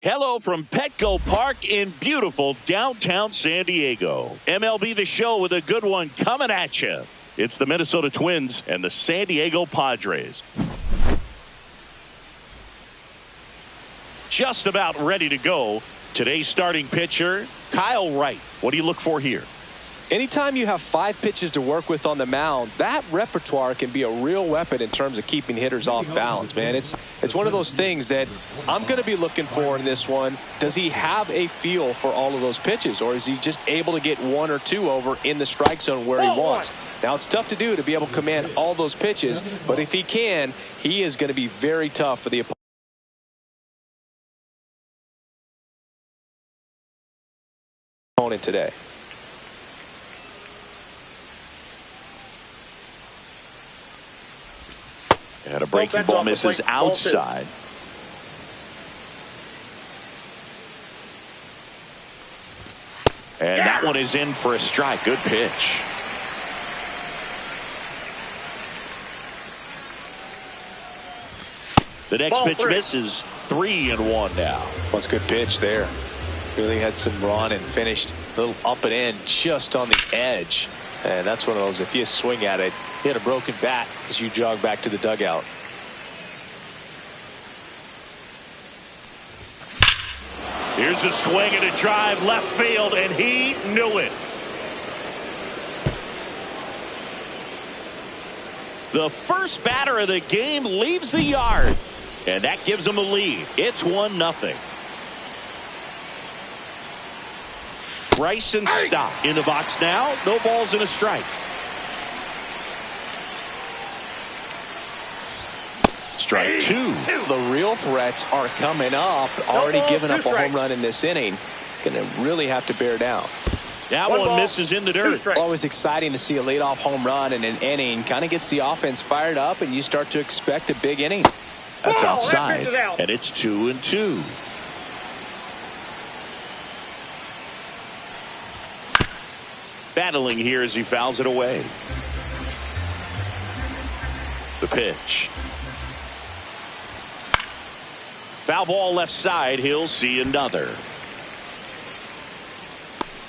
Hello from Petco Park in beautiful downtown San Diego. MLB The Show with a good one coming at you. It's the Minnesota Twins and the San Diego Padres. Just about ready to go. Today's starting pitcher, Kyle Wright. What do you look for here? Anytime you have 5 pitches to work with on the mound, that repertoire can be a real weapon in terms of keeping hitters off balance, man. It's one of those things that I'm going to be looking for in this one. Does he have a feel for all of those pitches, or is he just able to get 1 or 2 over in the strike zone where he wants? Now, it's tough to do to be able to command all those pitches, but if he can, he is going to be very tough for the opponent today. And a breaking ball misses outside. And that one is in for a strike. Good pitch. The next pitch misses. 3-1 now. That's a good pitch there. Really had some run and finished a little up and in just on the edge. And that's one of those, if you swing at it, hit a broken bat as you jog back to the dugout. Here's a swing and a drive left field, and he knew it. The first batter of the game leaves the yard, and that gives him a lead. It's 1-0. Bryson Stott in the box now. No balls and a strike. Strike 2. The real threats are coming up. Already given up a home run in this inning. He's going to really have to bear down. That one misses in the dirt. Always exciting to see a leadoff home run in an inning. Kind of gets the offense fired up, and you start to expect a big inning. That's outside, and it's 2-2. Battling here as he fouls it away. The pitch. Foul ball left side. He'll see another.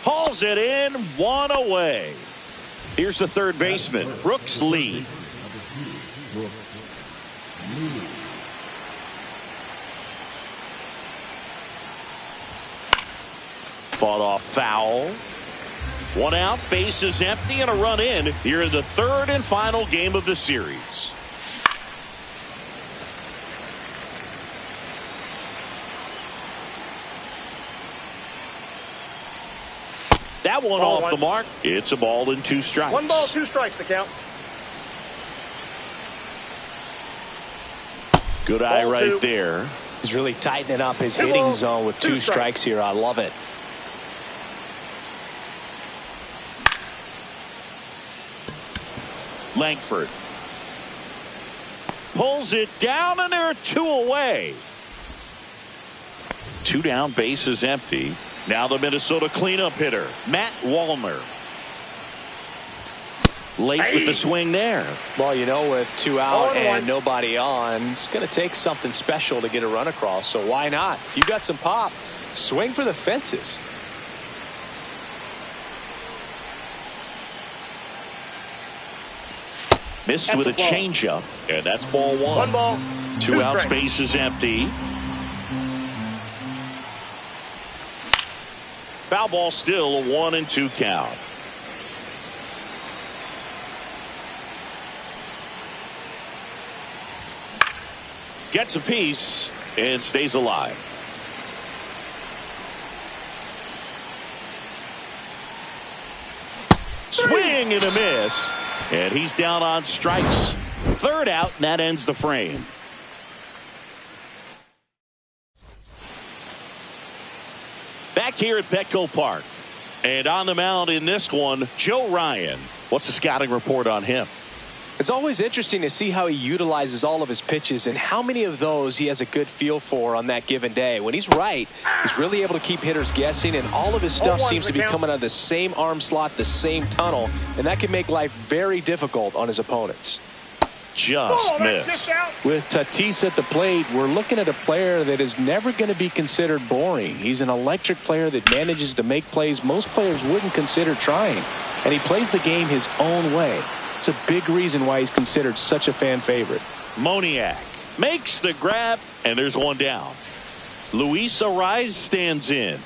Hauls it in. 1 away. Here's the third baseman, Brooks Lee. Fought off foul. 1 out, bases empty, and a run in here in the third and final game of the series. That one off the mark. It's a ball and 2 strikes. 1 ball, 2 strikes to count. Good eye right there. He's really tightening up his hitting zone with 2 strikes here. I love it. Langford pulls it down, and there are 2 away. 2 down, bases empty. Now the Minnesota cleanup hitter, Matt Wallner. Late with the swing there. Well, you know, with 2 out and nobody on, it's going to take something special to get a run across. So why not? You got some pop. Swing for the fences. Missed with a changeup, and that's ball 1. 1 ball, 2 outs, bases empty. Foul ball, still a 1-2 count. Gets a piece and stays alive. Swing and a miss. And he's down on strikes. 3rd out, and that ends the frame. Back here at Petco Park. And on the mound in this one, Joe Ryan. What's the scouting report on him? It's always interesting to see how he utilizes all of his pitches and how many of those he has a good feel for on that given day. When he's right, he's really able to keep hitters guessing, and all of his stuff seems to be coming out of the same arm slot, the same tunnel, and that can make life very difficult on his opponents. just missed. With Tatis at the plate, we're looking at a player that is never going to be considered boring. He's an electric player that manages to make plays most players wouldn't consider trying. And he plays the game his own way. It's a big reason why he's considered such a fan favorite. Moniak makes the grab, and there's one down. Luis Arraez stands in.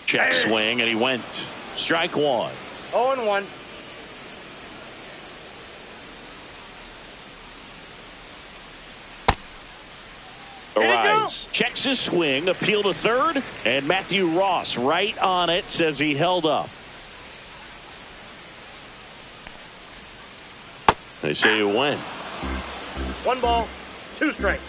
Check swing, and he went. Strike one. 0-1. Arraez checks his swing, appeal to third, and Matthew Ross right on it, says he held up. They say he went. 1 ball, 2 strikes.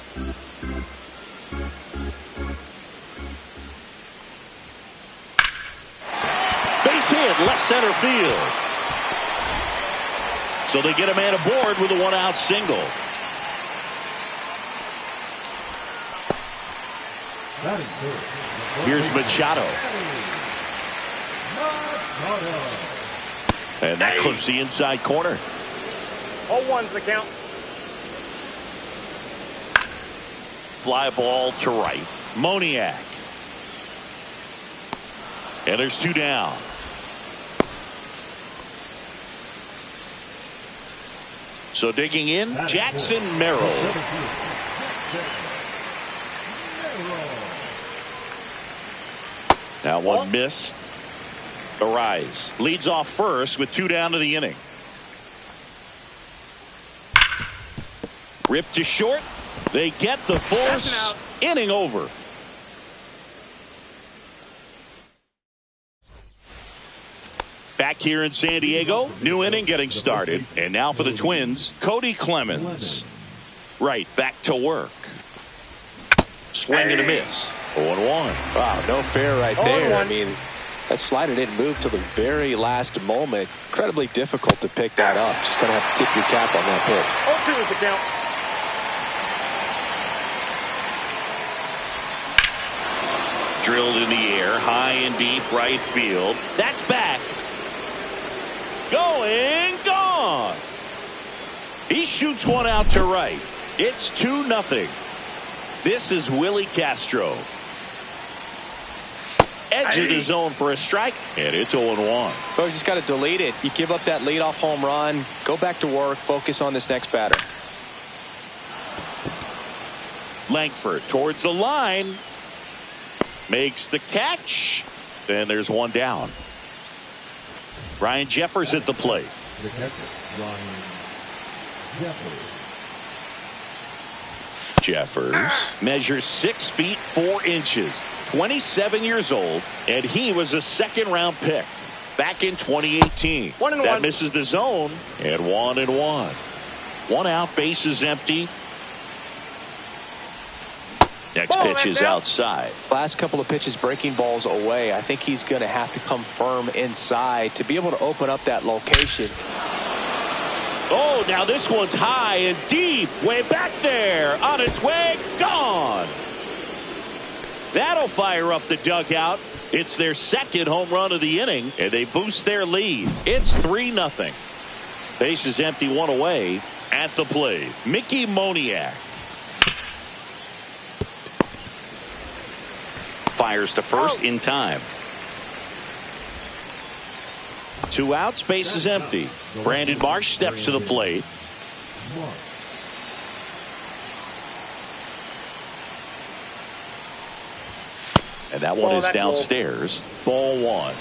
Base hit, left center field. So they get a man aboard with a 1-out single. Here's Machado. And that clips the inside corner. 0-1's the count. Fly ball to right. Moniak. And there's 2 down. So digging in, Jackson Merrill. That one missed. Arraez leads off first with 2 down to the inning. Ripped to short. They get the force. Inning over. Back here in San Diego, new inning getting started. And now for the Twins, Cody Clemens. Right, back to work. Swing and a miss. 0-1. Wow, no fair right there. I mean, that slider didn't move till the very last moment. Incredibly difficult to pick that up. Just going to have to tip your cap on that pitch. 0-2 is the count. Drilled in the air, high and deep right field. That's back. Going, gone. He shoots one out to right. It's 2-0. This is Willie Castro. Edge of the zone for a strike, and it's 0-1. Well, you just got to delete it. You give up that leadoff home run, go back to work, focus on this next batter. Langford towards the line. Makes the catch. Then there's 1 down. Ryan Jeffers at the plate. The catcher, Ryan Jeffers measures 6 feet 4 inches, 27 years old, and he was a 2nd-round pick back in 2018. 1-1. That misses the zone, and 1-1. 1 out, base is empty. Next pitch is outside. Last couple of pitches breaking balls away. I think he's going to have to come firm inside to be able to open up that location. Oh, now this one's high and deep. Way back there. On its way. Gone. That'll fire up the dugout. It's their 2nd home run of the inning, and they boost their lead. It's 3-0. Base is empty, 1 away at the plate. Mickey Moniak. Fires to first in time. 2 outs, base is empty. Brandon Marsh steps to the plate. And that one is downstairs. Ball 1.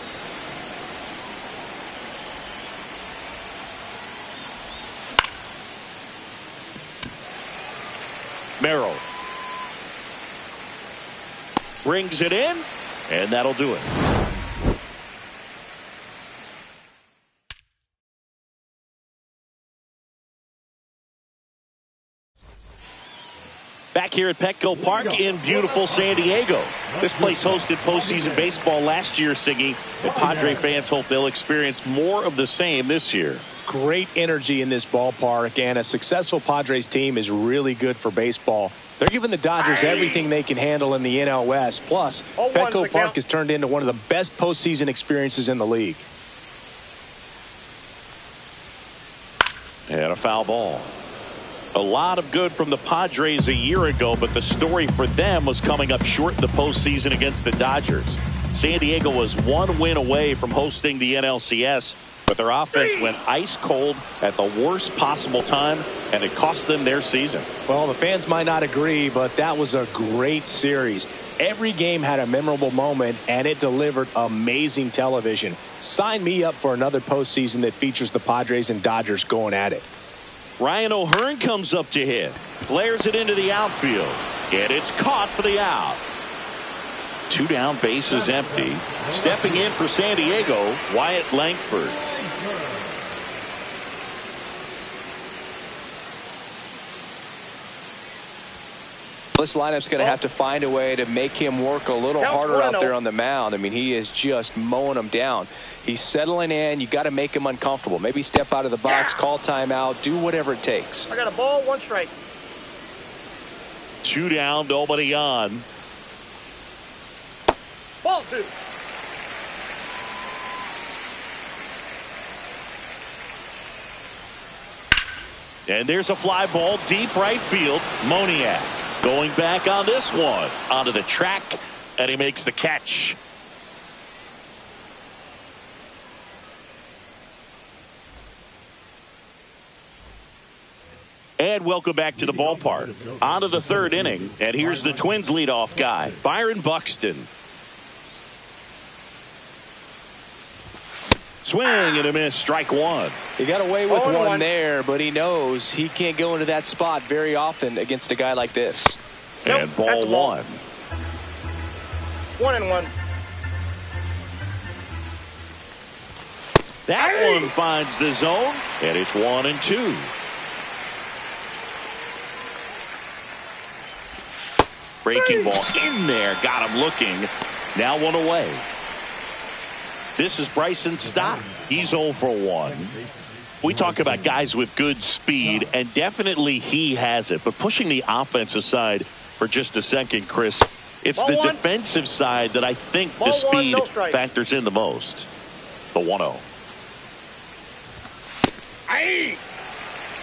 Merrill rings it in, and that'll do it. Back here at Petco Park in beautiful San Diego. This place hosted postseason baseball last year, Siggy, and Padre fans hope they'll experience more of the same this year. Great energy in this ballpark, and a successful Padres team is really good for baseball. They're giving the Dodgers everything they can handle in the NL West. Plus, Petco Park has turned into one of the best postseason experiences in the league. And a foul ball. A lot of good from the Padres a year ago, but the story for them was coming up short in the postseason against the Dodgers. San Diego was one win away from hosting the NLCS, but their offense went ice cold at the worst possible time, and it cost them their season. Well, the fans might not agree, but that was a great series. Every game had a memorable moment, and it delivered amazing television. Sign me up for another postseason that features the Padres and Dodgers going at it. Ryan O'Hearn comes up to hit. Flares it into the outfield. And it's caught for the out. 2 down, bases empty. Stepping in for San Diego, Wyatt Langford. This lineup's going to have to find a way to make him work a little harder out there on the mound. I mean, he is just mowing them down. He's settling in. You got to make him uncomfortable. Maybe step out of the box, call timeout, do whatever it takes. I got a ball, 1 strike. 2 down, nobody on. Ball 2. And there's a fly ball deep right field. Moniak going back on this one. Onto the track, and he makes the catch. And welcome back to the ballpark. On to the 3rd inning, and here's the Twins leadoff guy, Byron Buxton. Swing and a miss, strike 1. He got away with one there, but he knows he can't go into that spot very often against a guy like this. And Nope, ball 1. 1-1. That one finds the zone, and it's 1-2. Breaking ball in there, got him looking. Now 1 away. This is Bryson Stott. He's 0 for 1. We talk about guys with good speed, and definitely he has it. But pushing the offense aside for just a second, Chris, it's Ball the 1. defensive side that I think Ball the 1, speed no strike. factors in the most. The 1-0.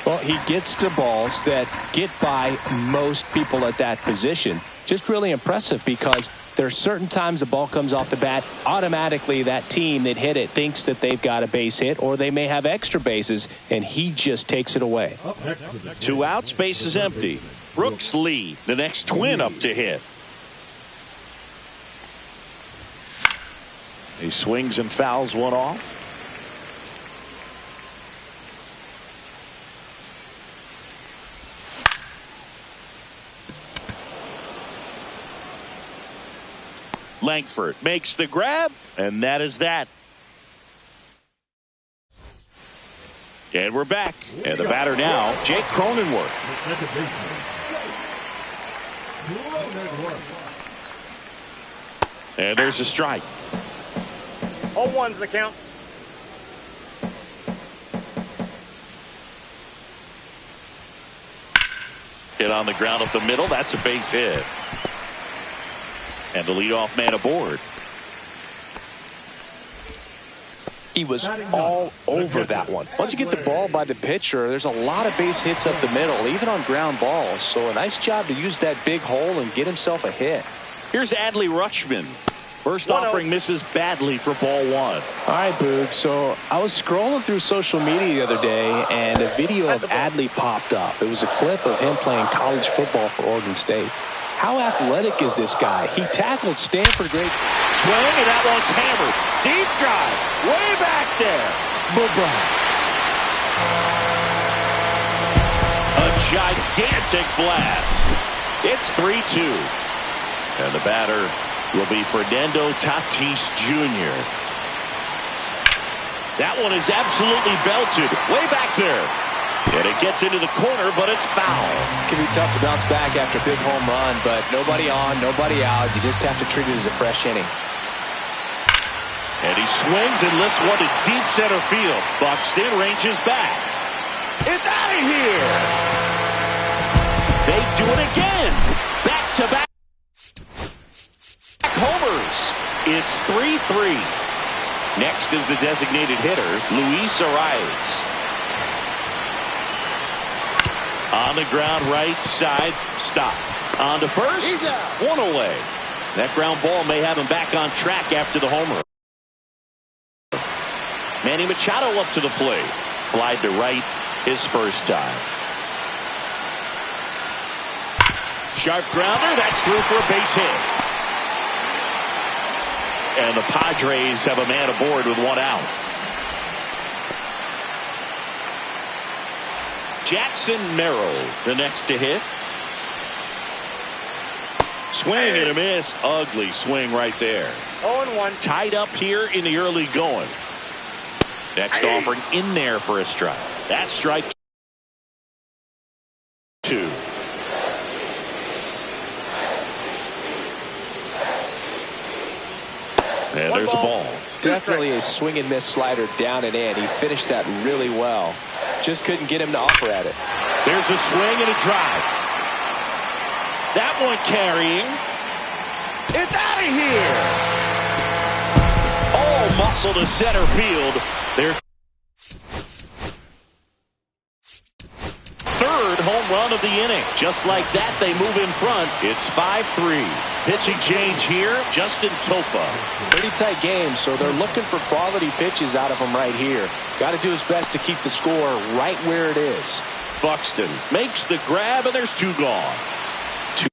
Well, he gets to balls that get by most people at that position. Just really impressive because there are certain times the ball comes off the bat, automatically that team that hit it thinks that they've got a base hit, or they may have extra bases, and he just takes it away. 2 outs, base is empty. Brooks Lee, the next Twin up to hit. He swings and fouls one off. Langford makes the grab, and that is that. And we're back. And the batter now, Jake Cronenworth. And there's a strike. 0-1's the count. Hit on the ground up the middle. That's a base hit. And the leadoff man aboard. He was all over that one. Once you get the ball by the pitcher, there's a lot of base hits up the middle, even on ground balls. So a nice job to use that big hole and get himself a hit. Here's Adley Rutschman. First offering misses badly for ball 1. All right, Boog. So I was scrolling through social media the other day, and a video of Adley popped up. It was a clip of him playing college football for Oregon State. How athletic is this guy? He tackled Stanford great. Swing, and that one's hammered. Deep drive. Way back there. Bye-bye. A gigantic blast. It's 3-2. And the batter will be Fernando Tatis Jr. That one is absolutely belted. Way back there. And it gets into the corner, but it's foul. It can be tough to bounce back after a big home run, but nobody on, nobody out. You just have to treat it as a fresh inning. And he swings and lifts one to deep center field. Buxton ranges back. It's out of here. They do it again. Back-to-back homers. It's 3-3. Next is the designated hitter, Luis Arias. On the ground, right side, stop. On to first, one away. That ground ball may have him back on track after the homer. Manny Machado up to the plate. Flied to right his first time. Sharp grounder, that's through for a base hit. And the Padres have a man aboard with one out. Jackson Merrill, the next to hit. Swing and a miss. Ugly swing right there. 0-1. Tied up here in the early going. Next offering in there for a strike. That's strike two. And there's a ball. Definitely a swing and miss slider down and in. He finished that really well. Just couldn't get him to offer at it. There's a swing and a drive. That one carrying. It's out of here. All muscle to center field. Their third home run of the inning. Just like that, they move in front. It's 5-3. Pitching change here, Justin Topa. Pretty tight game, so they're looking for quality pitches out of him right here. Got to do his best to keep the score right where it is. Buxton makes the grab, and there's two gone. Two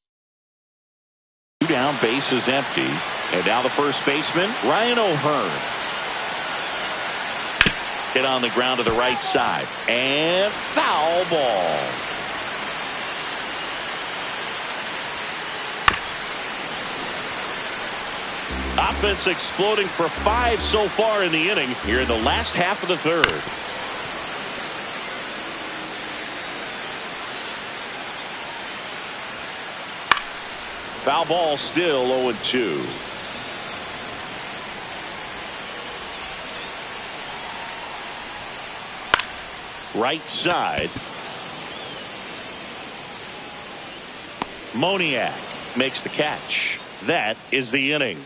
down, base is empty. And now the first baseman, Ryan O'Hearn. Hit on the ground to the right side. And foul ball. Offense exploding for 5 so far in the inning here in the last half of the third. Foul ball, still 0-2. Right side. Moniak makes the catch. That is the inning.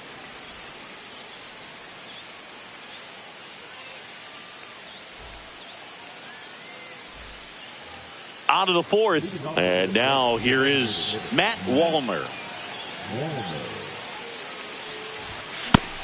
On to the fourth. And now here is Matt Wallner.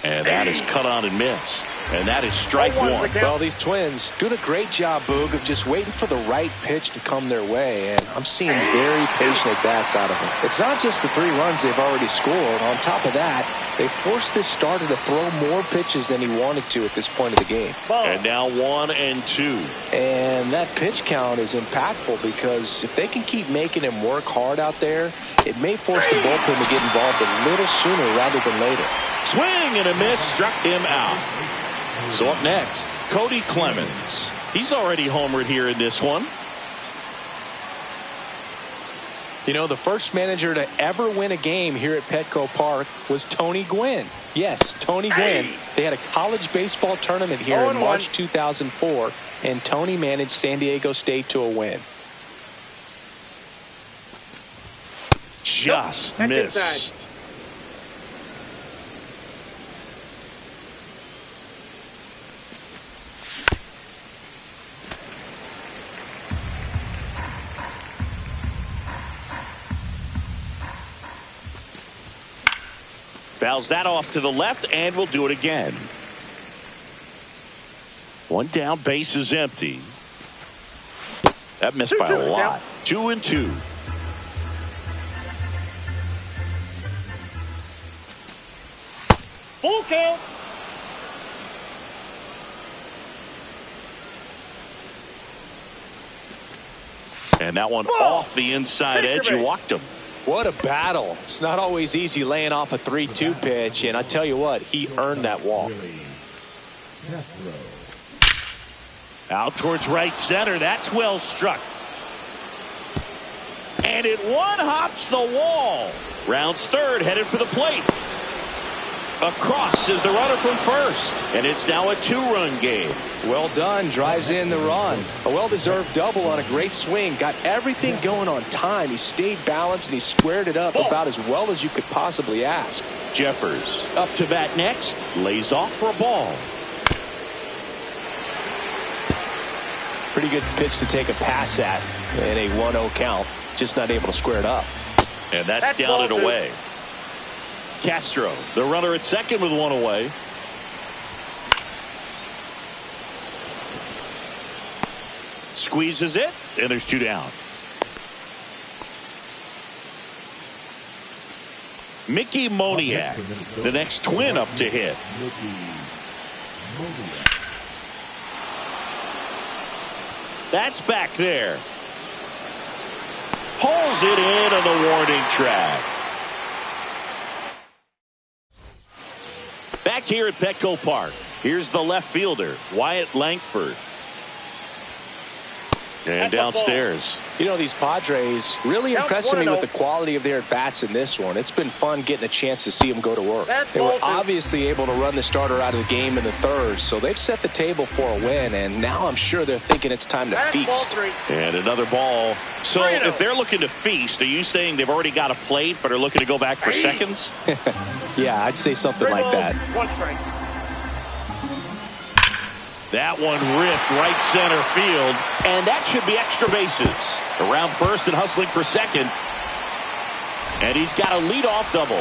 And that is cut on and missed. And that is strike one. Well, these Twins doing a great job, Boog, of just waiting for the right pitch to come their way. And I'm seeing very patient at-bats out of them. It's not just the 3 runs they've already scored. On top of that, they forced this starter to throw more pitches than he wanted to at this point of the game. And now 1-2. And that pitch count is impactful because if they can keep making him work hard out there, it may force the bullpen to get involved a little sooner rather than later. Swing and a miss, struck him out. So up next, Cody Clemens. He's already homered here in this one. You know, the first manager to ever win a game here at Petco Park was Tony Gwynn. Yes, Tony Gwynn. They had a college baseball tournament here in March 2004, and Tony managed San Diego State to a win. Just missed. Fouls that off to the left, and we'll do it again. One down, base is empty. That missed by a lot. 2-2. Full count. And that one off the inside edge. You walked him. What a battle. It's not always easy laying off a 3-2 pitch, and I tell you what, he earned that walk. Out towards right center. That's well struck. And it one-hops the wall. Rounds third, headed for the plate. Across is the runner from first. And it's now a 2-run game. Well done. Drives in the run. A well-deserved double on a great swing. Got everything going on time. He stayed balanced and he squared it up about as well as you could possibly ask. Jeffers up to bat next. Lays off for a ball. Pretty good pitch to take a pass at. And a 1-0 count. Just not able to square it up. And that's down and away. Castro, the runner at second with one away. Squeezes it, and there's two down. Mickey Moniak, the next twin up to hit. That's back there. Pulls it in on the warning track. Back here at Petco Park, here's the left fielder, Wyatt Langford. And downstairs. You know, these Padres really impressing me with the quality of their at-bats in this one. It's been fun getting a chance to see them go to work. They were obviously able to run the starter out of the game in the third, so they've set the table for a win, and now I'm sure they're thinking it's time to feast. And another ball. So if they're looking to feast, are you saying they've already got a plate but are looking to go back for seconds? Yeah, I'd say something like that. One strike. That one ripped right center field, and that should be extra bases. Around first and hustling for second. And he's got a leadoff double.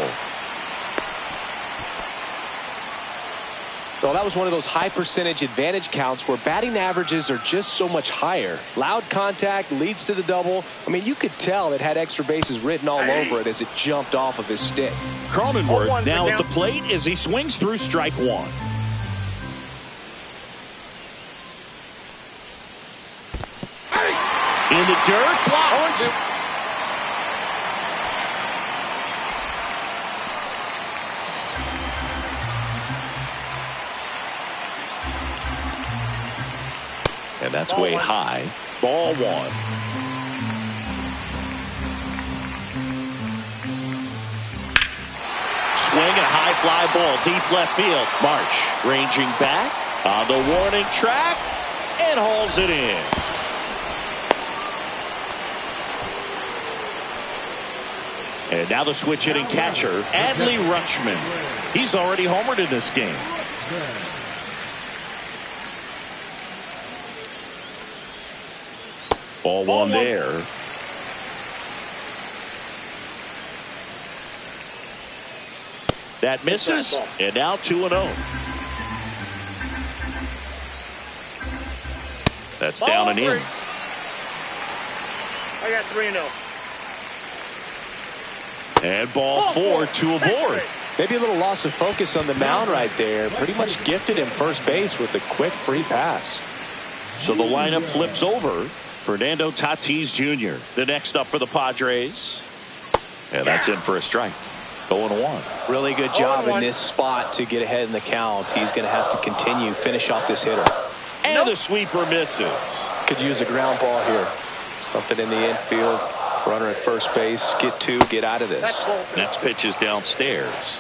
Well, that was one of those high percentage advantage counts where batting averages are just so much higher. Loud contact leads to the double. I mean, you could tell it had extra bases written all over it as it jumped off of his stick. Cronenworth now at the plate as he swings through strike one. In the dirt, blocked. And that's way high. Ball one. Swing and a high fly ball deep left field. Marsh ranging back on the warning track and hauls it in. And now the switch hitting catcher, Adley Rutschman. He's already homered in this game. Ball one there. That misses, and now 2-0. That's down and in. I got 3-0. And ball four, two aboard. Maybe a little loss of focus on the mound right there. Pretty much gifted him first base with a quick free pass. So the lineup flips over. Fernando Tatis Jr. the next up for the Padres. And that's in for a strike. 0-1. Really good job in this spot to get ahead in the count. He's going to have to continue, finish off this hitter. And the sweeper misses. Could use a ground ball here. Something in the infield. Runner at first base. Get two. Get out of this. Next pitch is downstairs.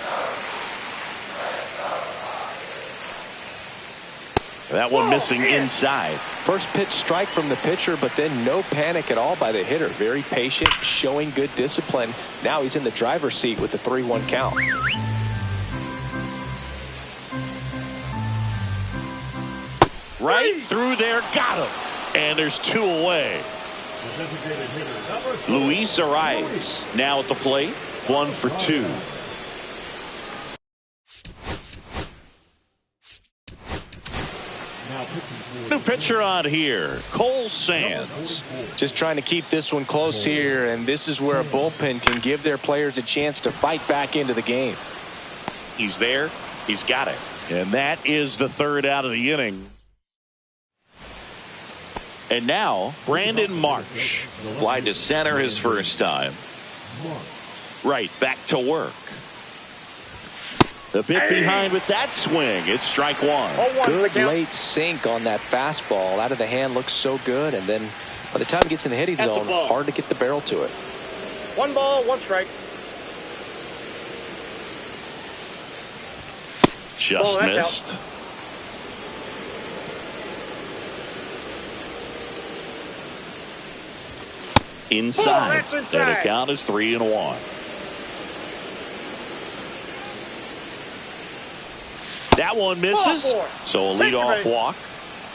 That one missing inside. First pitch strike from the pitcher, but then no panic at all by the hitter. Very patient, showing good discipline. Now he's in the driver's seat with the 3-1 count. Right through there, got him. And there's two away. Luis Arias now at the plate, 1 for 2. New pitcher on here, Cole Sands. Just trying to keep this one close here, and this is where a bullpen can give their players a chance to fight back into the game. He's there, he's got it. And that is the third out of the inning. And now, Brandon Marsh. Fly to center his first time. Right, back to work. A bit behind with that swing. It's strike one. Good late sink on that fastball. Out of the hand looks so good. And then by the time it gets in the hitting zone, hard to get the barrel to it. 1 ball, 1 strike. Just missed. Inside. And the count is 3-1. That one misses. So a leadoff walk.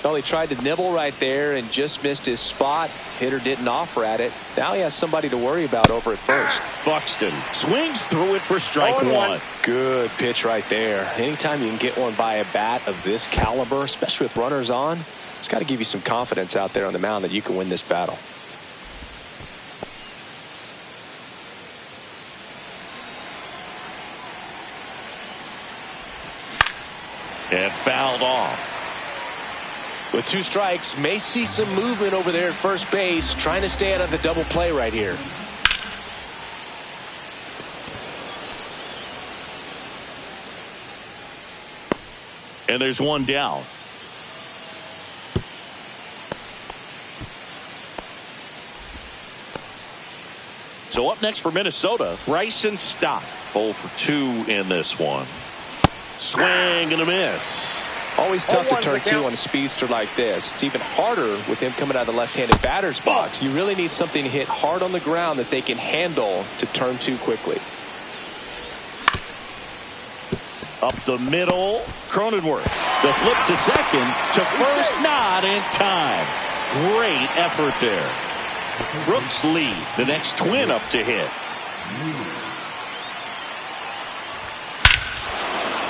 Well, he tried to nibble right there and just missed his spot. Hitter didn't offer at it. Now he has somebody to worry about over at first. Buxton swings through it for strike one. Good pitch right there. Anytime you can get one by a bat of this caliber, especially with runners on, it's got to give you some confidence out there on the mound that you can win this battle. And fouled off. With 2 strikes, may see some movement over there at first base, trying to stay out of the double play right here. And there's one down. So up next for Minnesota, Bryson Stott. 0 for 2 in this one. Swing and a miss. Always tough to turn 2 on a speedster like this. It's even harder with him coming out of the left-handed batter's box. You really need something to hit hard on the ground that they can handle to turn 2 quickly. Up the middle, Cronenworth. The flip to second, to first, not in time. Great effort there. Brooks lead, the next Twin up to hit.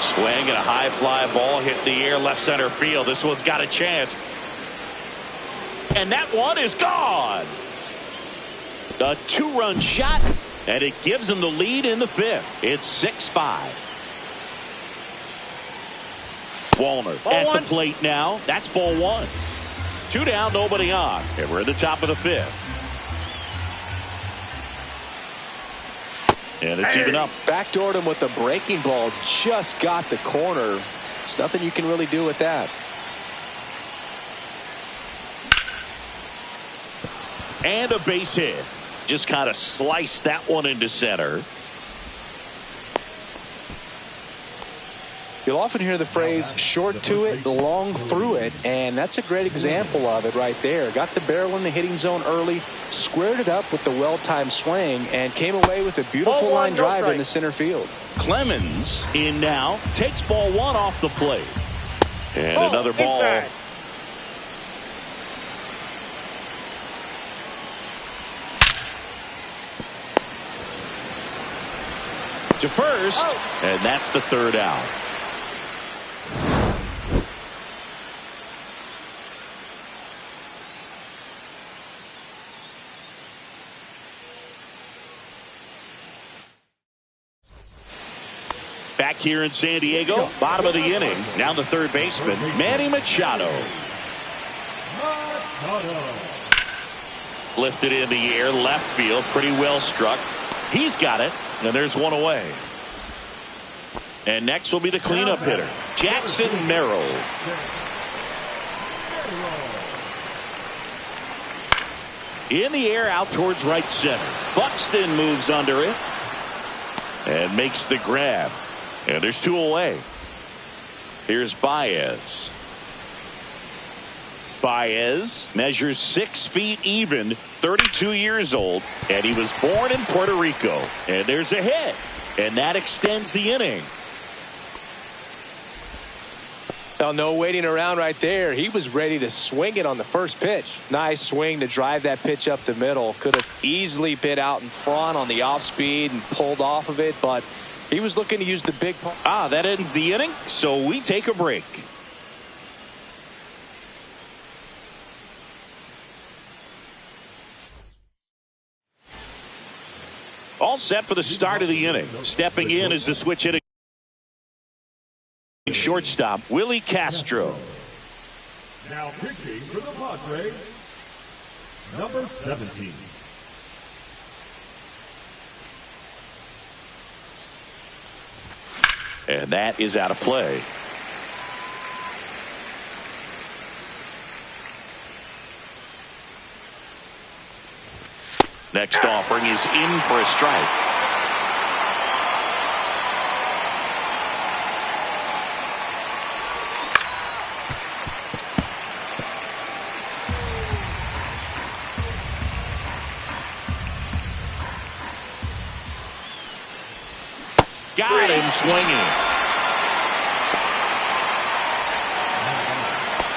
Swing and a high fly ball hit the air left center field. This one's got a chance. And that one is gone. A 2-run shot, and it gives them the lead in the 5th. It's 6-5. Wallner at the plate now. That's ball 1. 2 down, nobody on. And we're at the top of the 5th. And it's even up. Backdoored him with a breaking ball. Just got the corner. There's nothing you can really do with that. And a base hit. Just kind of sliced that one into center. You'll often hear the phrase short to it, long through it, and that's a great example of it right there. Got the barrel in the hitting zone early, squared it up with the well-timed swing, and came away with a beautiful line drive in the center field. Clemens in now, takes ball 1 off the plate. And another ball. Inside. To first, and that's the 3rd out. Back here in San Diego, bottom of the inning. Now the 3rd baseman, Manny Machado. Lifted in the air, left field, pretty well struck. He's got it, and there's one away. And next will be the cleanup hitter, Jackson Merrill. In the air, out towards right center. Buxton moves under it and makes the grab. And there's 2 away. Here's Baez. Baez measures 6 feet even, 32 years old, and he was born in Puerto Rico. And there's a hit, and that extends the inning. Well, no waiting around right there. He was ready to swing it on the first pitch. Nice swing to drive that pitch up the middle. Could have easily been out in front on the off speed and pulled off of it, but he was looking to use the big. That ends the inning, so we take a break. All set for the start of the inning. Stepping in is the switch hitting shortstop, Willie Castro. Now pitching for the Padres, number 17. And that is out of play. Next offering is in for a strike. Got him swinging.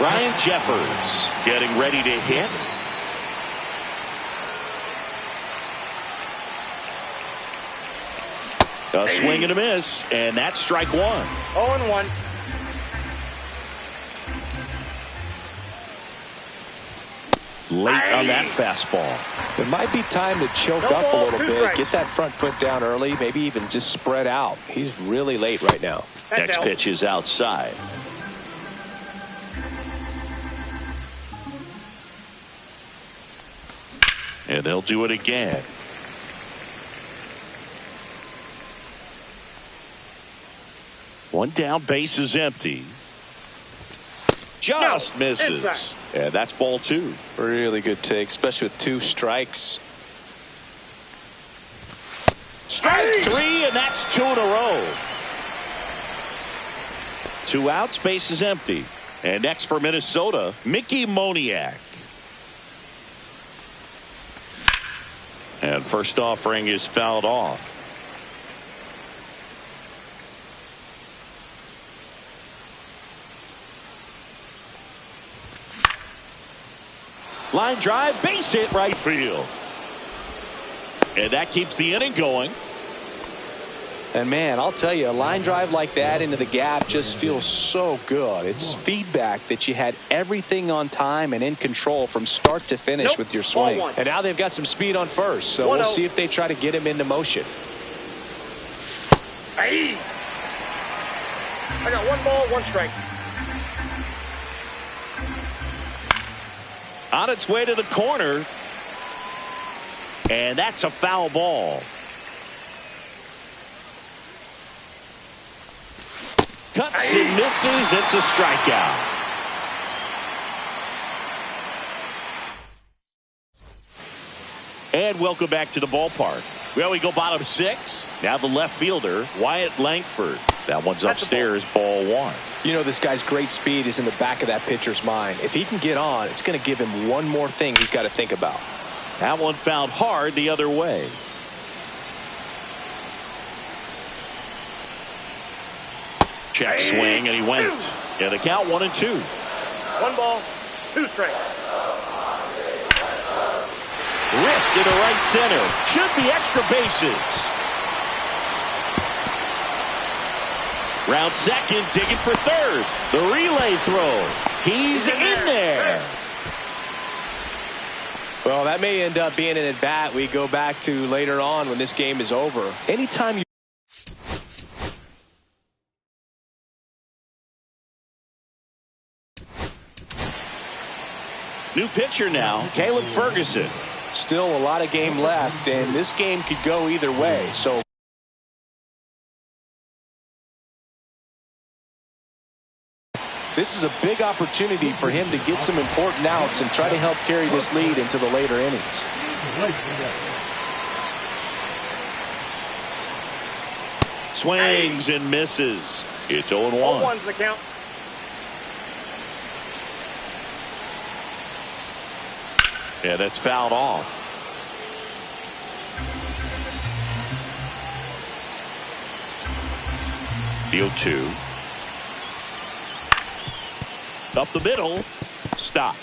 Ryan Jeffers getting ready to hit. A swing and a miss, and that's strike one. 0-1. Late on that fastball. It might be time to choke No up a ball, little 2 bit, strikes. get that front foot down early, maybe even just spread out. He's really late right now. That's Next out. pitch is outside. And they'll do it again. One down, base is empty. Just No, misses. inside. And that's ball 2. Really good take, especially with 2 strikes. Strike 3, and that's 2 in a row. 2 outs, base is empty. And next for Minnesota, Mickey Moniak. And first offering is fouled off. Line drive, base hit right field. And that keeps the inning going. And man, I'll tell you, a line drive like that into the gap just feels so good. It's feedback that you had everything on time and in control from start to finish Nope. with your swing. Ball 1. And now they've got some speed on first, so we'll 1-0. see if they try to get him into motion. Aye. I got 1 ball, 1 strike. On its way to the corner. And that's a foul ball. Cuts and misses. It's a strikeout. And welcome back to the ballpark. Well, we go bottom 6. Now the left fielder, Wyatt Langford. That one's That's upstairs, ball 1. You know, this guy's great speed is in the back of that pitcher's mind. If he can get on, it's going to give him one more thing he's got to think about. That one fouled hard the other way. Check swing, and he went. And the count 1-2. 1 ball, 2 strikes. Ripped into right center. Should be extra bases. Round second, digging for third. The relay throw. He's in there. Well, that may end up being an at-bat we go back to later on when this game is over. Anytime you New pitcher now, Caleb Ferguson. still a lot of game left, and this game could go either way. So this is a big opportunity for him to get some important outs and try to help carry this lead into the later innings. Swings and misses. It's 0-1. 0-1's the count. Yeah, that's fouled off. Deal 2. Up the middle. Stop.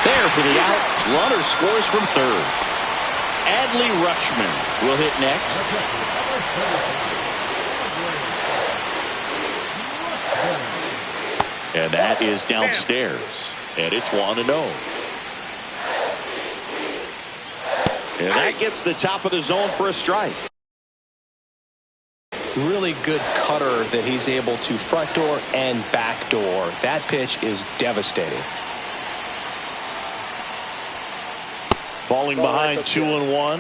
There for the out. Runner scores from third. Adley Rutschman will hit next. And that is downstairs. And it's 1-0. And that gets the top of the zone for a strike. Really good cutter that he's able to front door and back door. That pitch is devastating. Falling behind 2-1.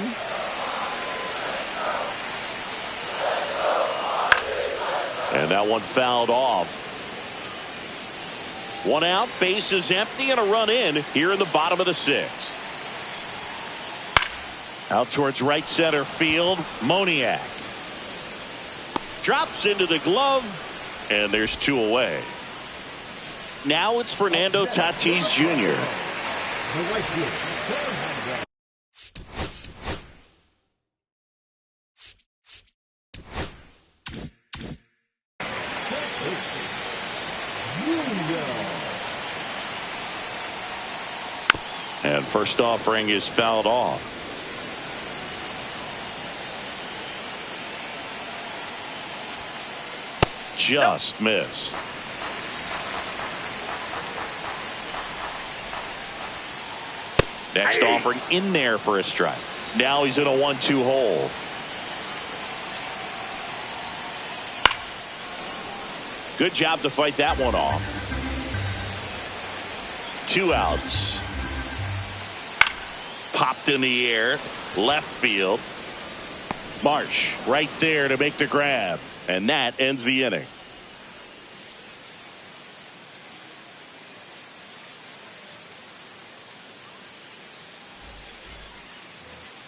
And that one fouled off. 1 out, base is empty, and a run in here in the bottom of the 6th. Out towards right center field, Moniak. Drops into the glove, and there's 2 away. Now it's Fernando Tatis Jr. And first offering is fouled off. Just missed. Next offering in there for a strike. Now he's in a 1-2 hole. Good job to fight that one off. 2 outs. Popped in the air. Left field. Marsh right there to make the grab. And that ends the inning.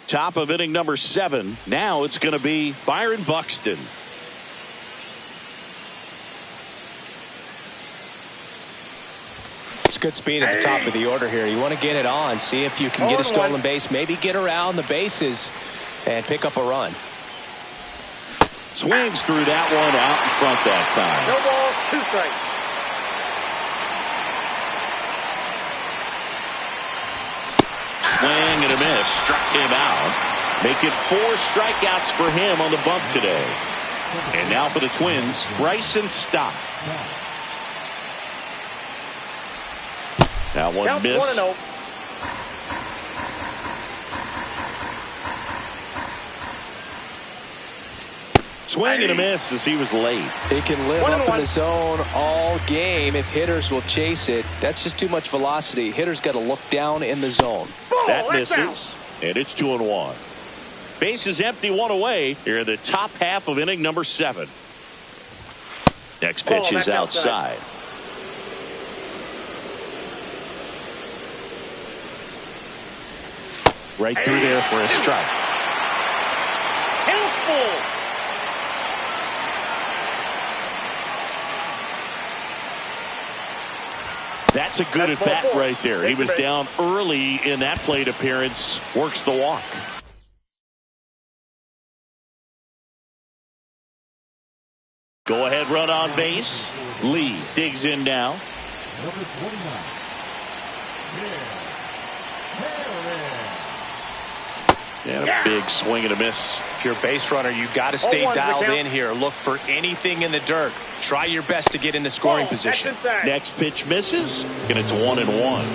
Top of inning number 7. Now it's going to be Byron Buxton. It's good speed at the top of the order here. You want to get it on, see if you can get a stolen base, maybe get around the bases and pick up a run. Swings through that one out in front that time. No ball, 2 strikes. Swing and a miss. Struck him out. Make it 4 strikeouts for him on the bump today. And now for the Twins, Bryson Stott. That one Count missed. 1-0. Swing and a miss as he was late. He can live up in the zone all game if hitters will chase it. That's just too much velocity. Hitters got to look down in the zone. That misses, and it's 2-1. Base is empty, 1 away. Here in the top half of inning number 7. Next pitch is outside. Right through there for a strike. Helpful. That's a good at bat right there. He was down early in that plate appearance. Works the walk. Go ahead, run on base. Lee digs in now. Number 29. And a big swing and a miss. If you're a base runner, you got to stay dialed in here. Look for anything in the dirt. Try your best to get in the scoring position. Next pitch misses, and it's 1-1.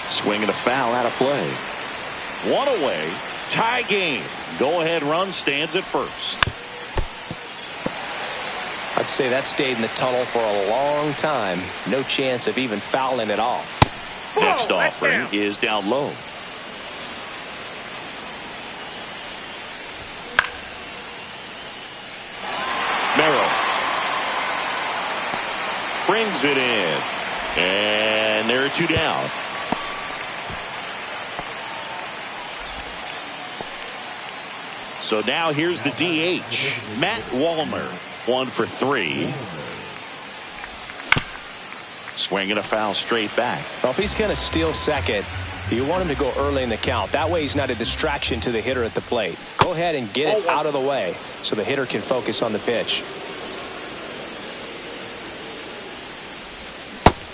Swing and a foul out of play. 1 away. Tie game. Go ahead run stands at first. I'd say that stayed in the tunnel for a long time. No chance of even fouling it off. Next offering is down low. Merrill brings it in, and there are 2 down. So now here's the DH, Matt Wallner, 1 for 3. Swing and a foul straight back. Well, if he's going to steal second, you want him to go early in the count. That way he's not a distraction to the hitter at the plate. Go ahead and get it out of the way so the hitter can focus on the pitch.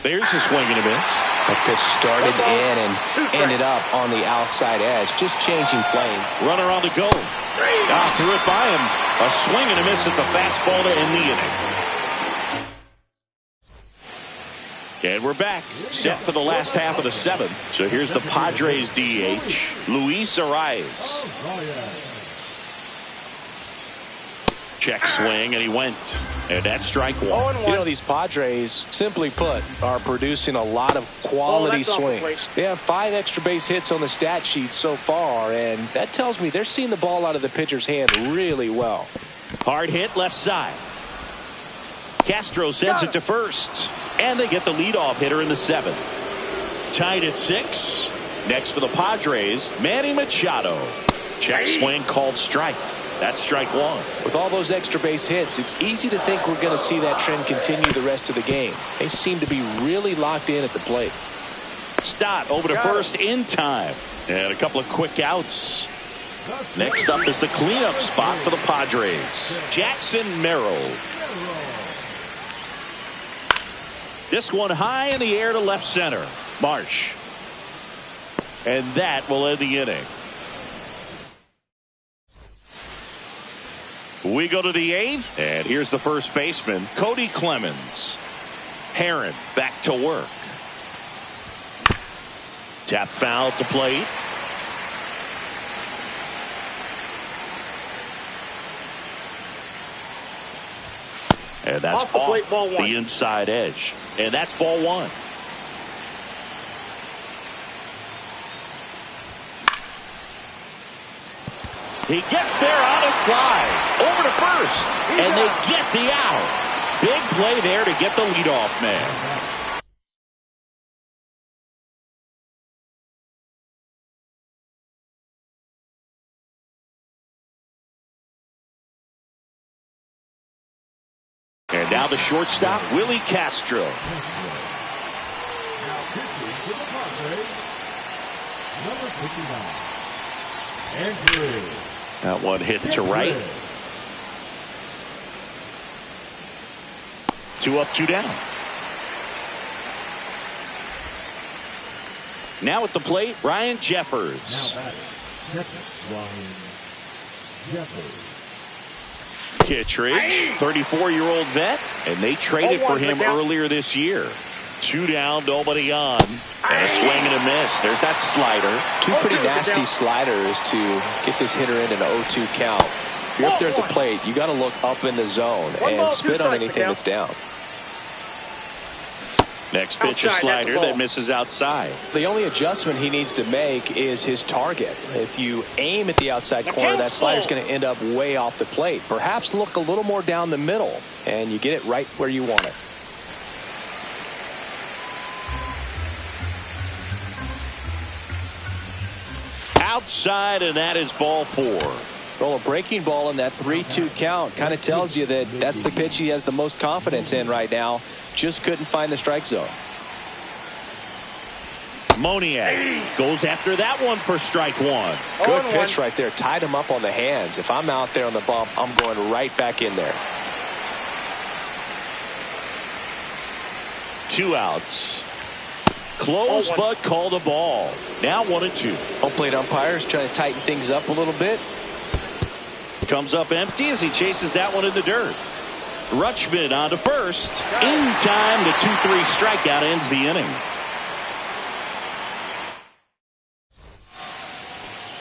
There's a swing and a miss. That pitch started in and ended up on the outside edge. Just changing plane. Runner on the go. Threw it by him. A swing and a miss at the fastball to end the inning. And we're back, set for the last half of the 7th. So here's the Padres DH, Luis Arias. Check swing, and he went. And that's strike 1. You know, these Padres, simply put, are producing a lot of quality swings. They have 5 extra base hits on the stat sheet so far, and that tells me they're seeing the ball out of the pitcher's hand really well. Hard hit left side. Castro sends it to first. And they get the leadoff hitter in the 7th. Tied at 6. Next for the Padres, Manny Machado. Check swing called strike. That's strike 1. With all those extra base hits, it's easy to think we're going to see that trend continue the rest of the game. They seem to be really locked in at the plate. Stott over to first in time. And a couple of quick outs. Next up is the cleanup spot for the Padres. Jackson Merrill. This one high in the air to left center. Marsh. And that will end the inning. We go to the 8th, and here's the first baseman, Cody Clemens. Herron back to work. Tap foul at the plate. And that's off the plate, ball one. The inside edge. And that's ball one. He gets there on a slide. Over to first. And they get the out. Big play there to get the leadoff man. And now the shortstop, Willie Castro. Now pitching for the Padres, number 59, Andrew. That one hit to right. 2 up, 2 down. Now at the plate, Ryan Jeffers. Now batting, second, Ryan Jeffers. Kittredge, 34-year-old vet, and they traded for him earlier this year. 2 down, nobody on, and a swing and a miss. There's that slider. 2 pretty nasty sliders to get this hitter in an 0-2 count. If you're up there at the plate, you got to look up in the zone and spit on anything that's down. Next pitch, a slider that misses outside. The only adjustment he needs to make is his target. If you aim at the outside corner, that slider's going to end up way off the plate. Perhaps look a little more down the middle, and you get it right where you want it. Outside, and that is ball 4. Well, a breaking ball in that 3-2 count kind of tells you that that's the pitch he has the most confidence in right now. Just couldn't find the strike zone. Moniak goes after that one for strike 1. Good pitch right there. Tied him up on the hands. If I'm out there on the bump, I'm going right back in there. 2 outs. Close, but called a ball. Now 1-2. Home plate umpires trying to tighten things up a little bit. Comes up empty as he chases that one in the dirt. Rutschman on to first. In time, the 2-3 strikeout ends the inning.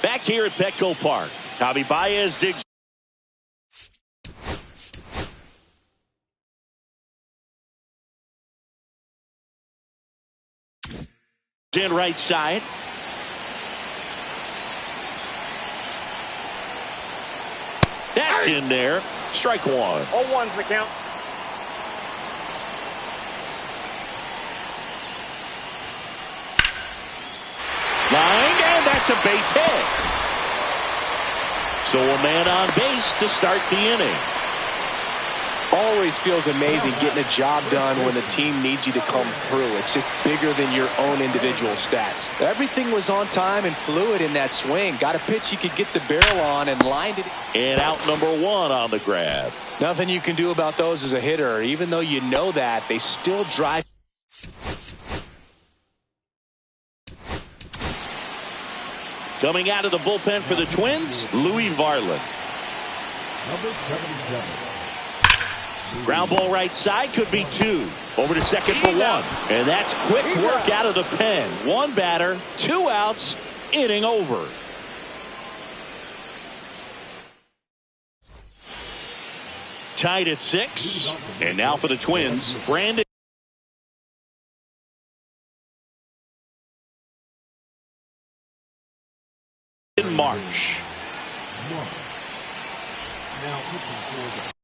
Back here at Petco Park, Javi Baez digs in right side. That's in there. Strike 1. 0-1's the count. Line, and that's a base hit. So a man on base to start the inning. Always feels amazing getting a job done when the team needs you to come through. It's just bigger than your own individual stats. Everything was on time and fluid in that swing. Got a pitch you could get the barrel on and lined it. And out number 1 on the grab. Nothing you can do about those as a hitter. Even though you know that, they still drive. Coming out of the bullpen for the Twins, Louis Varland. Number 77. Ground ball right side, could be 2. Over to second for 1. And that's quick work out of the pen. 1 batter, 2 outs, inning over. Tied at 6. And now for the Twins, Brandon Marsh. Now pitching for the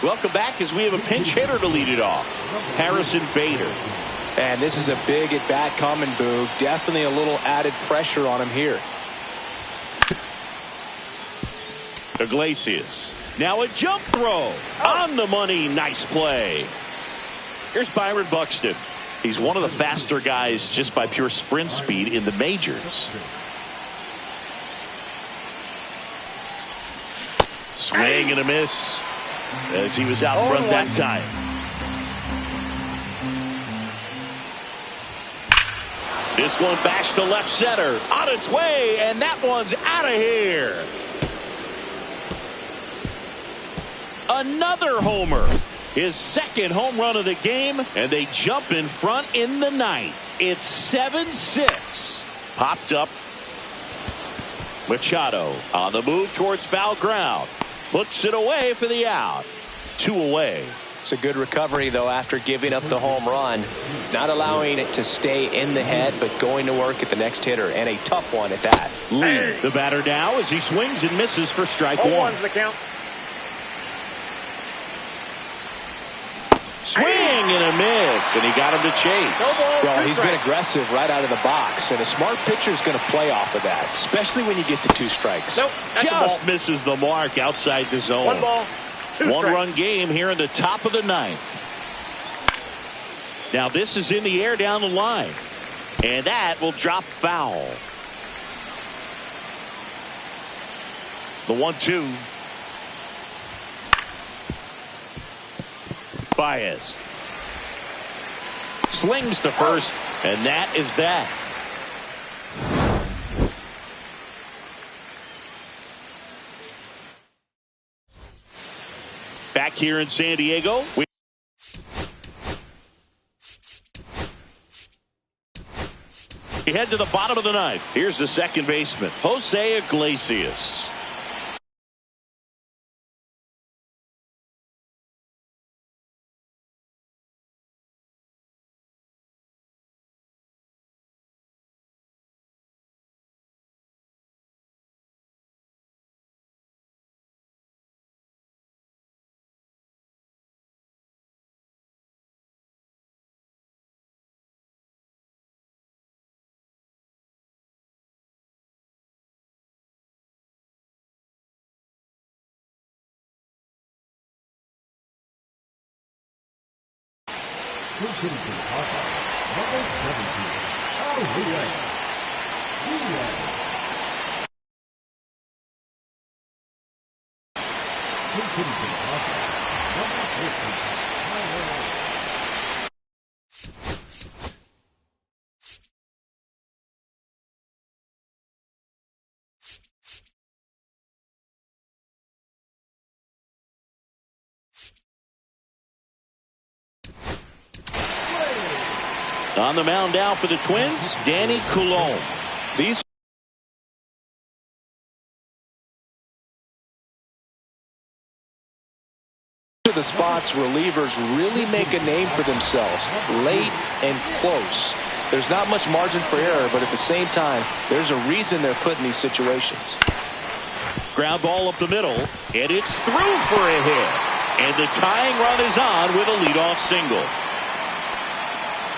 Welcome back as we have a pinch hitter to lead it off. Harrison Bader. And this is a big at bat coming, Boog. Definitely a little added pressure on him here. Iglesias. Now a jump throw. On the money. Nice play. Here's Byron Buxton. He's one of the faster guys just by pure sprint speed in the majors. Swing and a miss as he was out front that time. This one bashed to left center. On its way, and that one's out of here. Another homer. His second home run of the game, and they jump in front in the ninth. It's 7-6. Popped up. Machado on the move towards foul ground. Puts it away for the out. 2 away. It's a good recovery, though, after giving up the home run. Not allowing it to stay in the head, but going to work at the next hitter, and a tough one at that. Lee, the batter now, as he swings and misses for strike 1. 0-1's the count. Swing and a miss, and he got him to chase. Well, he's been aggressive right out of the box, and a smart pitcher is going to play off of that, especially when you get to 2 strikes. Nope, just misses the mark outside the zone. 1 ball, 2 strikes. 1-run game here in the top of the ninth. Now this is in the air down the line, and that will drop foul. The 1-2. Baez slings to first, and that is that. Back here in San Diego, we head to the bottom of the ninth. Here's the second baseman, Jose Iglesias. Number 17. On the mound now for the Twins, Danny Coulombe. These are the spots relievers really make a name for themselves, late and close. There's not much margin for error, but at the same time, there's a reason they're put in these situations. Ground ball up the middle, and it's through for a hit. And the tying run is on with a leadoff single.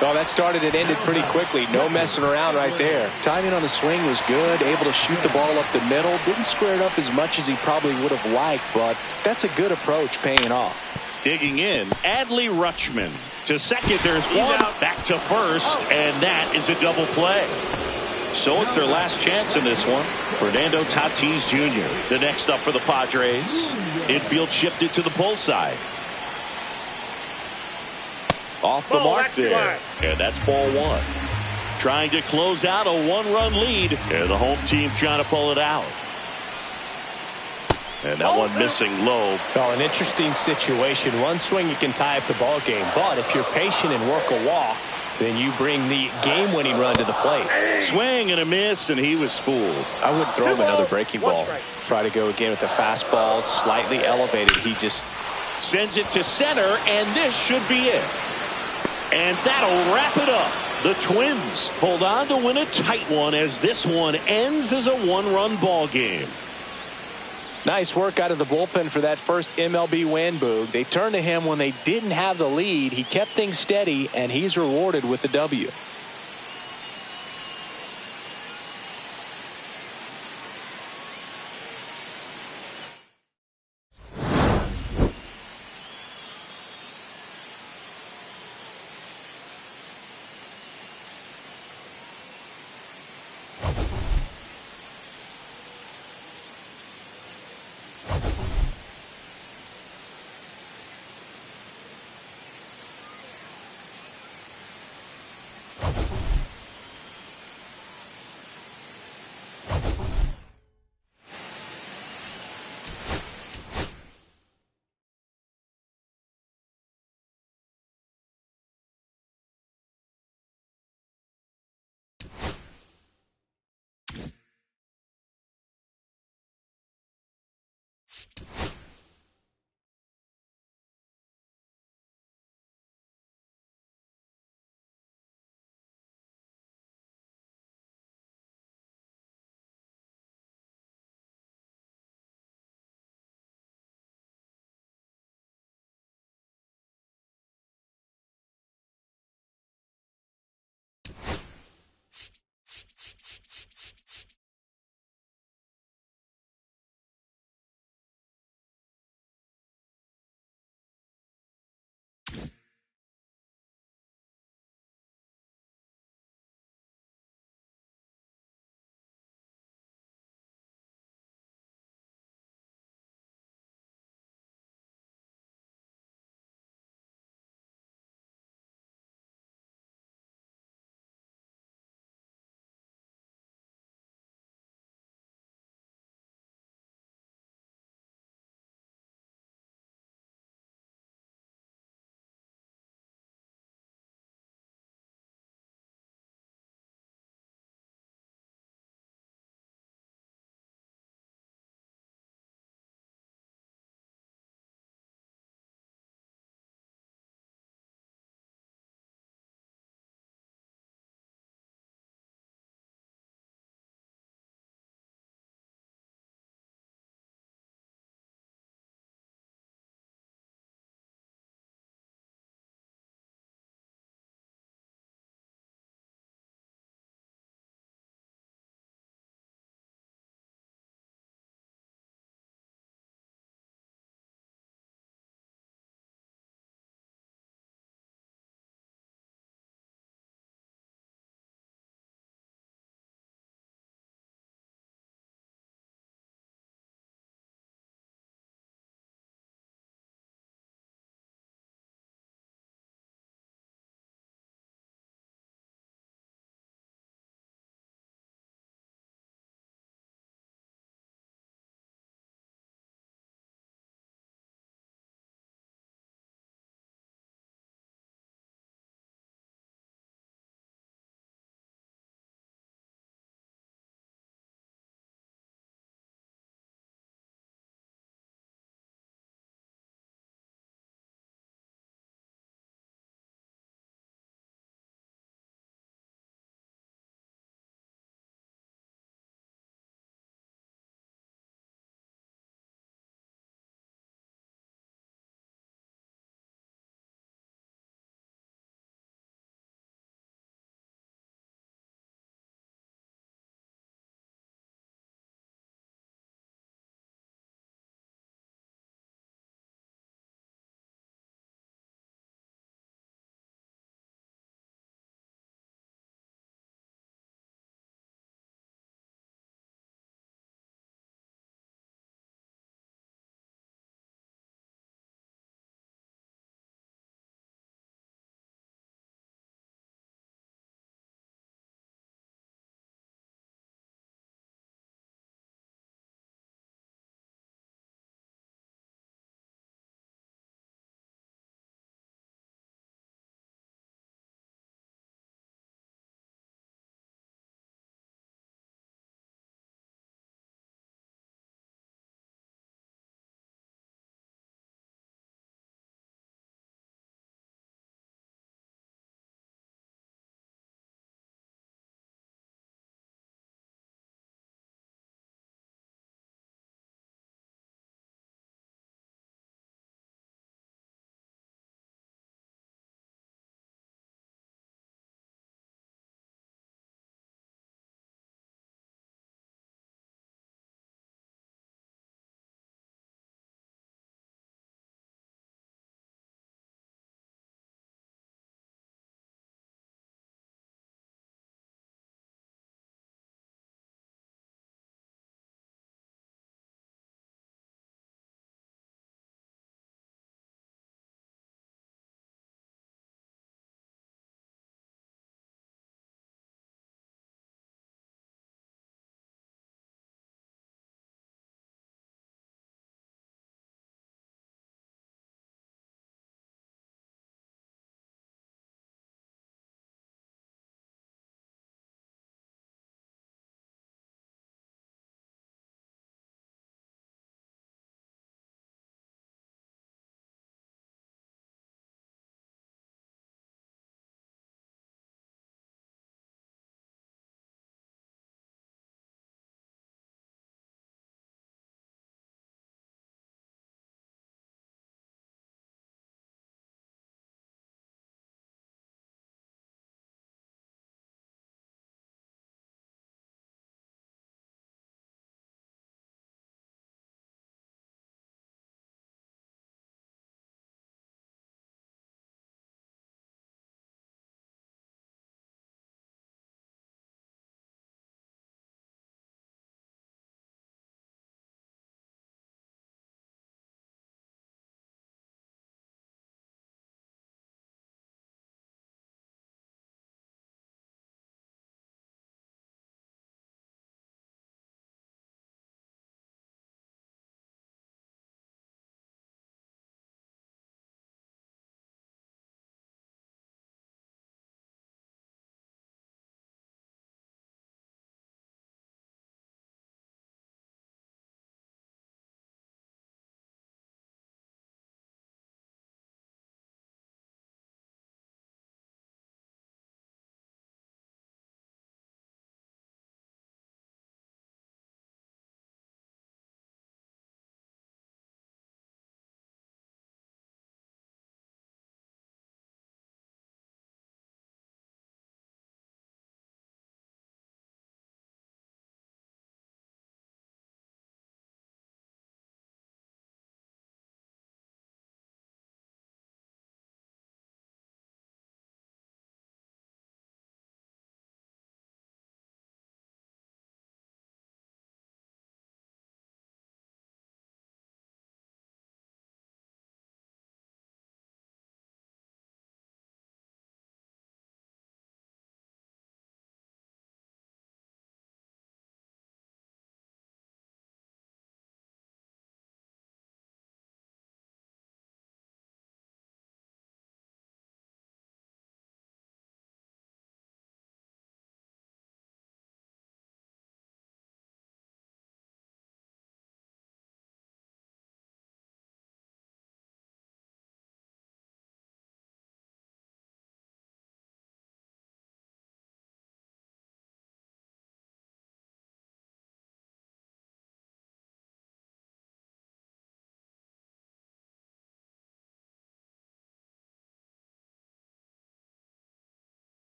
Well, that started and ended pretty quickly. No messing around right there. Timing on the swing was good. Able to shoot the ball up the middle. Didn't square it up as much as he probably would have liked, but that's a good approach paying off. Digging in, Adley Rutschman. To second, there's one. Back to first, and that is a double play. So it's their last chance in this one. Fernando Tatis Jr. the next up for the Padres. Infield shifted to the pull side. Off the mark there. And that's ball 1. Trying to close out a 1-run lead. And the home team trying to pull it out. And that one missing low. Well, an interesting situation. One swing you can tie up the ball game. But if you're patient and work a walk, then you bring the game-winning run to the plate. Swing and a miss, and he was fooled. I would throw him another breaking ball. Try to go again with the fastball. Slightly elevated. He just sends it to center, and this should be it. And that'll wrap it up. The Twins hold on to win a tight one as this one ends as a 1-run ball game. Nice work out of the bullpen for that first MLB win, Boog. They turned to him when they didn't have the lead. He kept things steady, and he's rewarded with the W.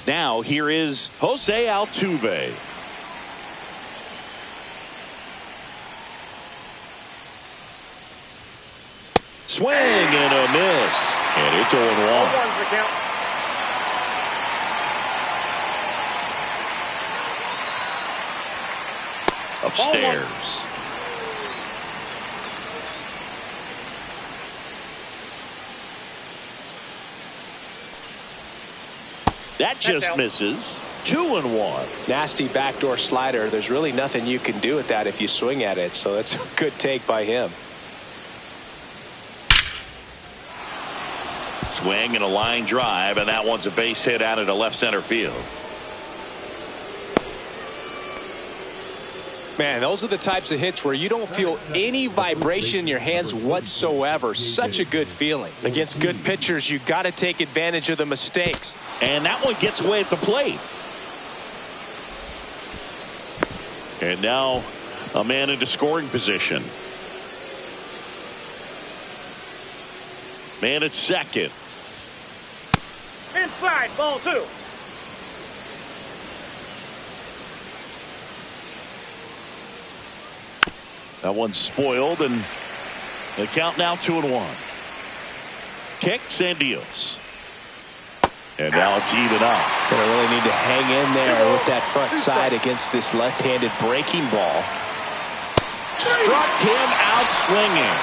Now here is Jose Altuve. Swing and a miss. And it's 0-1. 0-1's the count. Upstairs. That just misses. 2-1. Nasty backdoor slider. There's really nothing you can do with that if you swing at it. So that's a good take by him. Swing and a line drive, and that one's a base hit out into left center field. Man, those are the types of hits where you don't feel any vibration in your hands whatsoever. Such a good feeling. Against good pitchers, you got to take advantage of the mistakes. And that one gets away at the plate. And now a man into scoring position. Man at second. Inside, ball 2. That one's spoiled, and the count now 2-1. Kicks and deals. And now it's even up. Gonna really need to hang in there with that front side against this left-handed breaking ball. Struck him out swinging.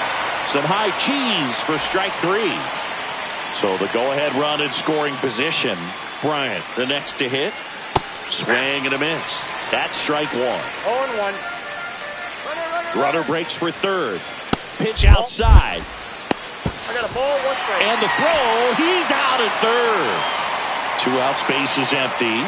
Some high cheese for strike 3. So the go-ahead run in scoring position. Bryant, the next to hit. Swing and a miss. That's strike 1. 0-1. Runner breaks for third. Pitch outside. I got a ball, 1 strike. And the throw, he's out at third. 2 outs, base is empty.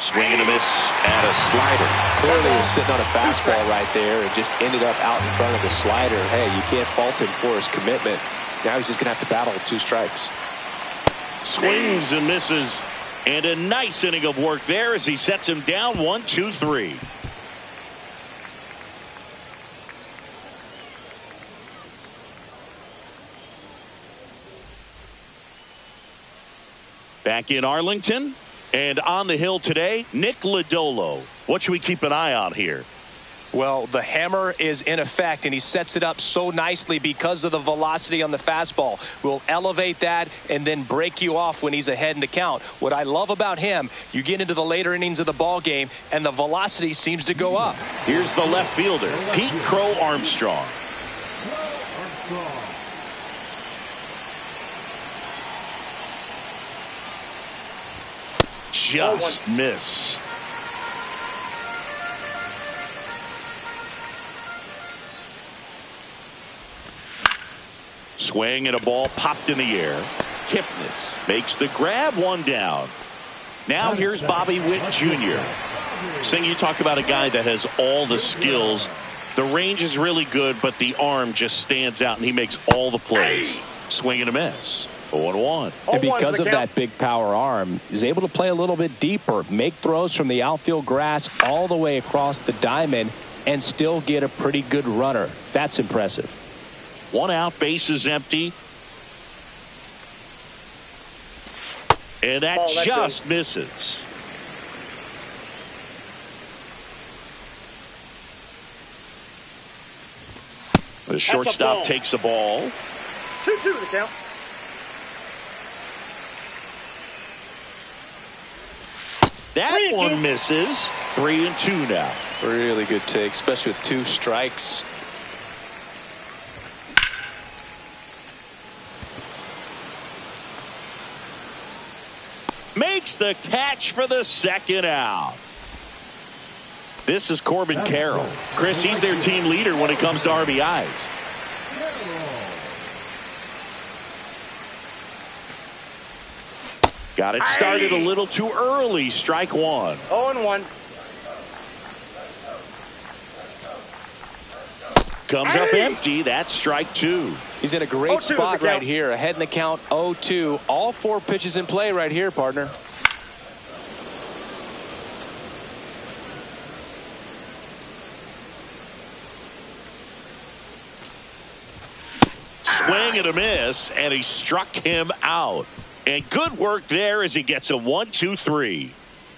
Swing and a miss and a slider. Clearly was sitting on a fastball right there and just ended up out in front of the slider. Hey, you can't fault him for his commitment. Now he's just going to have to battle with 2 strikes. Swings and misses. And a nice inning of work there as he sets him down 1-2-3. Back in Arlington and on the hill today, Nick Lodolo. What should we keep an eye on here? Well, the hammer is in effect, and he sets it up so nicely because of the velocity on the fastball. Will elevate that and then break you off when he's ahead in the count. What I love about him, you get into the later innings of the ball game, and the velocity seems to go up. Here's the left fielder, Pete Crow Armstrong. Just missed. Swing and a ball popped in the air. Kipnis makes the grab, 1 down. Now here's Bobby Witt Jr. Sing, you talk about a guy that has all the skills. The range is really good, but the arm just stands out, and he makes all the plays. Swing and a miss. 0-1. And because of that big power arm, he's able to play a little bit deeper, make throws from the outfield grass all the way across the diamond, and still get a pretty good runner. That's impressive. 1 out, base is empty. And that just misses. The shortstop takes the ball. 2-2 the count. That one misses. 3-2 now. Really good take, especially with 2 strikes. Makes the catch for the 2nd out. This is Corbin Carroll. Chris, he's their team leader when it comes to RBIs. Got it started a little too early. Strike 1. 0-1. Comes up empty. That's strike 2. He's in a great spot right here. Ahead in the count, 0-2. All 4 pitches in play right here, partner. swing and a miss, and he struck him out. And good work there as he gets a 1-2-3.